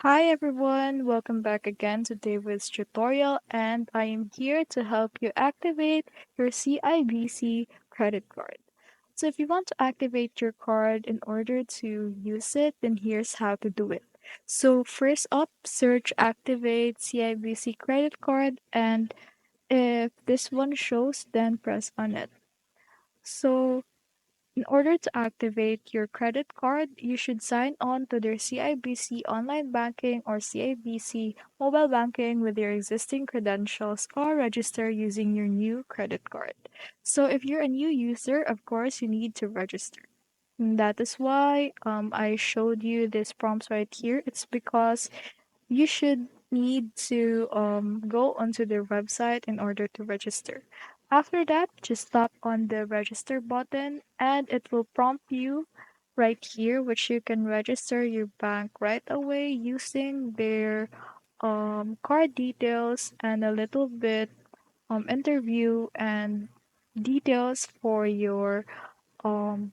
Hi everyone, welcome back again to David's tutorial, and I am here to help you activate your CIBC credit card. So if you want to activate your card in order to use it, then here's how to do it. So first up, search activate CIBC credit card, and if this one shows, then press on it. So in order to activate your credit card, you should sign on to their CIBC Online Banking or CIBC Mobile Banking with your existing credentials or register using your new credit card. So if you're a new user, of course, you need to register. And that is why I showed you this prompts right here. It's because you should need to go onto their website in order to register. After that, just tap on the register button and it will prompt you right here, which you can register your bank right away using their card details and a little bit interview and details for your um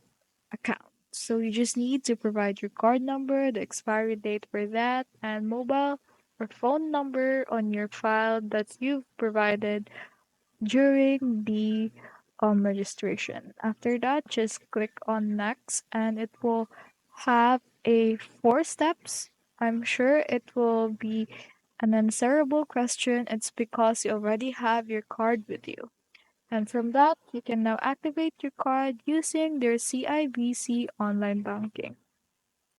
account. So you just need to provide your card number, the expiry date for that, and mobile or phone number on your file that you've provided during the registration. After that, just click on next and it will have a four steps. I'm sure it will be an answerable question. It's because you already have your card with you. And from that, you can now activate your card using their CIBC online banking.